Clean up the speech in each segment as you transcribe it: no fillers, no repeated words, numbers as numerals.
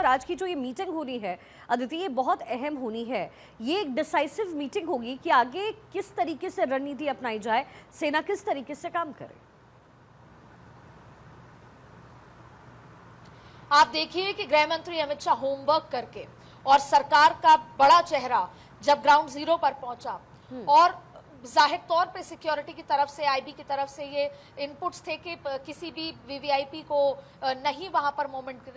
आज की जो ये मीटिंग होनी है अदिति, ये बहुत अहम होनी है। ये एक डिसाइसिव मीटिंग होगी कि आगे किस तरीके से रणनीति अपनाई जाए, सेना किस तरीके से काम करे। आप देखिए कि गृह मंत्री अमित शाह होमवर्क करके और सरकार का बड़ा चेहरा जब ग्राउंड जीरो पर पहुंचा और जाहिर तौर पे सिक्योरिटी की तरफ से, आईबी की तरफ से ये इनपुट्स थे कि किसी भी वीवीआईपी को नहीं वहां पर मोमेंट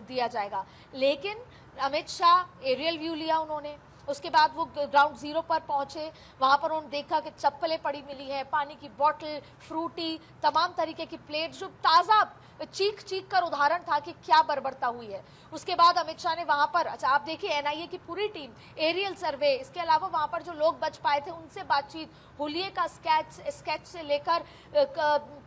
दिया जाएगा, लेकिन अमित शाह एरियल व्यू लिया उन्होंने। उसके बाद वो ग्राउंड जीरो पर पहुंचे, वहां पर उन्होंने देखा कि चप्पलें पड़ी मिली है, पानी की बोतल, फ्रूटी, तमाम तरीके की प्लेट, जो ताज़ा चीख चीख कर उदाहरण था कि क्या बर्बरता हुई है। उसके बाद अमित शाह ने वहां पर, अच्छा आप देखिए एनआईए की पूरी टीम, एरियल सर्वे, इसके अलावा वहां पर जो लोग बच पाए थे उनसे बातचीत, हुलिये का स्केच से लेकर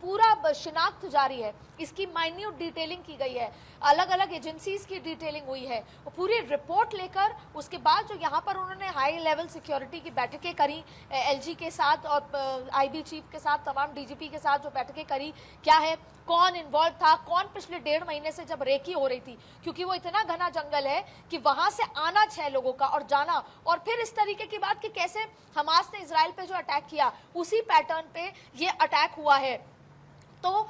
पूरा शिनाख्त जारी है, इसकी माइन्यूट डिटेलिंग की गई है, अलग अलग एजेंसीज की डिटेलिंग हुई है, पूरी रिपोर्ट लेकर उसके बाद जो यहाँ पर उन्होंने हाई लेवल सिक्योरिटी की बैठकें करी एलजी के साथ और आईबी चीफ के साथ, तमाम डीजीपी के साथ जो बैठकें करी, क्या है, कौन इन्वॉल्व था, कौन पिछले 1.5 महीने से जब रेकी हो रही थी, क्योंकि वो इतना घना जंगल है कि वहां से आना 6 लोगों का और जाना, और फिर इस तरीके की बात कि कैसे हमास ने इजराइल पे जो अटैक किया उसी पैटर्न पे ये अटैक हुआ है। तो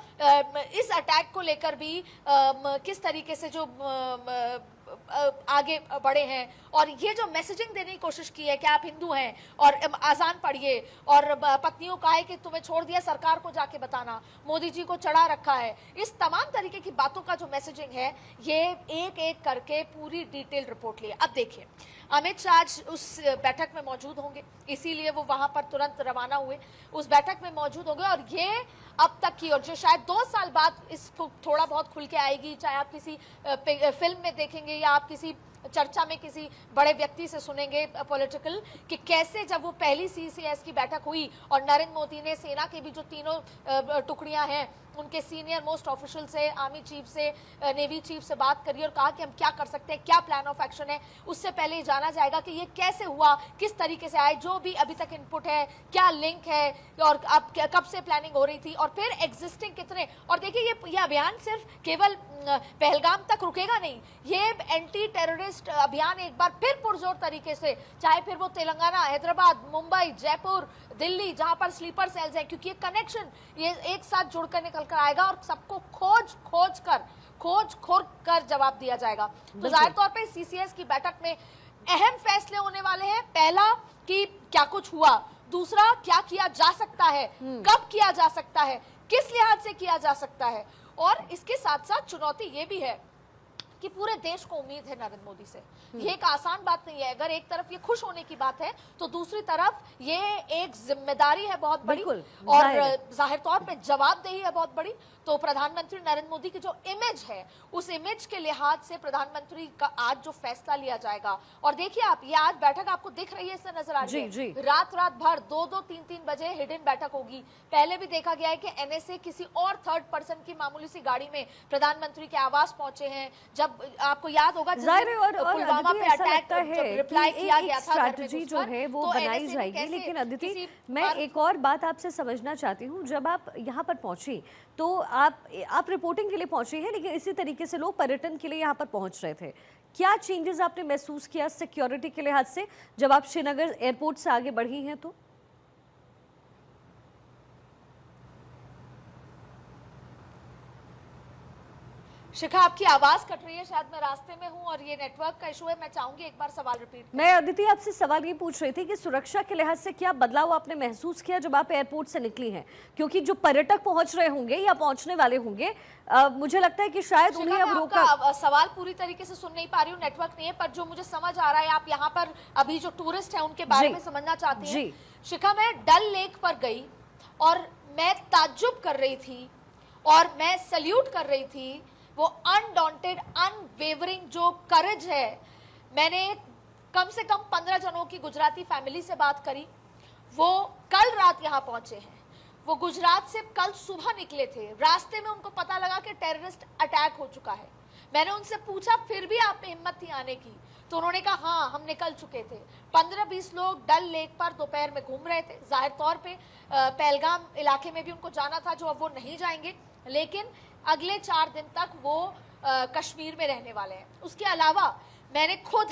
इस अटैक को लेकर भी किस तरीके से जो आगे बढ़े हैं और ये जो मैसेजिंग देने की कोशिश की है कि आप हिंदू हैं और आजान पढ़िए और पत्नियों का है कि तुम्हें छोड़ दिया सरकार को जाके बताना, मोदी जी को चढ़ा रखा है, इस तमाम तरीके की बातों का जो मैसेजिंग है ये एक एक करके पूरी डिटेल रिपोर्ट ली। अब देखिए अमित शाह आज उस बैठक में मौजूद होंगे, इसीलिए वो वहां पर तुरंत रवाना हुए, उस बैठक में मौजूद होंगे और ये अब तक की और जो शायद 2 साल बाद इसको थोड़ा बहुत खुल के आएगी, चाहे आप किसी फिल्म में देखेंगे या आप किसी चर्चा में किसी बड़े व्यक्ति से सुनेंगे पॉलिटिकल, कि कैसे जब वो पहली सीसीएस की बैठक हुई और नरेंद्र मोदी ने सेना के भी जो तीनों टुकड़ियां हैं उनके सीनियर मोस्ट ऑफिशियल से, आर्मी चीफ से, नेवी चीफ से बात करी और कहा कि हम क्या कर सकते हैं, क्या प्लान ऑफ एक्शन है। उससे पहले ये जाना जाएगा कि ये कैसे हुआ, किस तरीके से आए, जो भी अभी तक इनपुट है, क्या लिंक है और अब कब से प्लानिंग हो रही थी और फिर एग्जिस्टिंग कितने। और देखिए ये अभियान सिर्फ केवल पहलगाम तक रुकेगा नहीं, ये एंटी टेररिस्ट अभियान एक बार फिर पुरजोर तरीके से, चाहे फिर वो तेलंगाना, हैदराबाद, मुंबई, जयपुर, दिल्ली, जहां पर स्लीपर सेल्स हैं, क्योंकि ये कनेक्शन ये एक साथ जुड़कर निकल कर आएगा और सबको खोज कर जवाब दिया जाएगा। तो जाहिर तौर पे सीसीएस की बैठक में अहम फैसले होने वाले हैं। पहला कि क्या कुछ हुआ, दूसरा क्या किया जा सकता है, कब किया जा सकता है, किस लिहाज से किया जा सकता है, और इसके साथ साथ चुनौती ये भी है कि पूरे देश को उम्मीद है नरेंद्र मोदी से। ये एक आसान बात नहीं है, अगर एक तरफ ये खुश होने की बात है तो दूसरी तरफ ये एक जिम्मेदारी है बहुत बड़ी और जाहिर तौर पे जवाबदेही है बहुत बड़ी। तो प्रधानमंत्री नरेंद्र मोदी की जो इमेज है उस इमेज के लिहाज से प्रधानमंत्री का आज जो फैसला लिया जाएगा, और देखिए आप ये आज बैठक आपको दिख रही है, इससे नजर आ रही है, रात भर 2-2, 3-3 बजे हिडन बैठक होगी। पहले भी देखा गया है कि एनएसए किसी और थर्ड पर्सन की मामूली सी गाड़ी में प्रधानमंत्री के आवास पहुंचे हैं। जब आपको याद होगा पुलवामा पे अटैक का रिप्लाई किया गया था, स्ट्रैटेजी जो है वो बनाई जाएगी। लेकिन अदिति मैं एक और बात आपसे समझना चाहती हूँ, जब आप यहाँ पर पहुंची तो आप रिपोर्टिंग के लिए पहुंची हैं, लेकिन इसी तरीके से लोग पर्यटन के लिए यहाँ पर पहुंच रहे थे। क्या चेंजेस आपने महसूस किया सिक्योरिटी के लिहाज से जब आप श्रीनगर एयरपोर्ट से आगे बढ़ी हैं? तो शिखा आपकी आवाज कट रही है, शायद मैं रास्ते में हूं और ये नेटवर्क का इशू है। मैं चाहूंगी एक बार सवाल रिपीट। मैं अदिति आपसे सवाल ये पूछ रही थी कि सुरक्षा के लिहाज से क्या बदलाव आपने महसूस किया जब आप एयरपोर्ट से निकली हैं, क्योंकि जो पर्यटक पहुंच रहे होंगे या पहुंचने वाले होंगे, मुझे लगता है कि शायद उन्हें अब रोका। सवाल पूरी तरीके से सुन नहीं पा रही हूँ, नेटवर्क नहीं है, पर जो मुझे समझ आ रहा है आप यहाँ पर अभी जो टूरिस्ट है उनके बारे में समझना चाहती है। शिखा मैं डल लेक पर गई और मैं ताज्जुब कर रही थी और मैं सल्यूट कर रही थी वो अनडॉन्टेड, अनवेवरिंग जो करेज है। मैंने कम से कम 15 जनों की गुजराती फैमिली से बात करी, वो कल रात यहाँ पहुंचे हैं, वो गुजरात से कल सुबह निकले थे, रास्ते में उनको पता लगा कि टेररिस्ट अटैक हो चुका है। मैंने उनसे पूछा फिर भी आप में हिम्मत थी आने की, तो उन्होंने कहा हाँ हम निकल चुके थे। 15-20 लोग डल लेक पर दोपहर में घूम रहे थे। जाहिर तौर पे पहलगाम इलाके में भी उनको जाना था, जो अब वो नहीं जाएंगे, लेकिन अगले 4 दिन तक वो कश्मीर में रहने वाले हैं। उसके अलावा मैंने खुद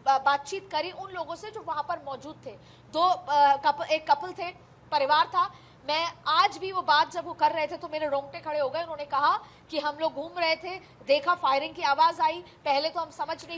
बातचीत करी उन लोगों से जो वहां पर मौजूद थे। एक कपल थे, परिवार था। मैं आज भी वो बात जब वो कर रहे थे तो मेरे रोंगटे खड़े हो गए। उन्होंने कहा कि हम लोग घूम रहे थे, देखा फायरिंग की आवाज आई, पहले तो हम समझ नहीं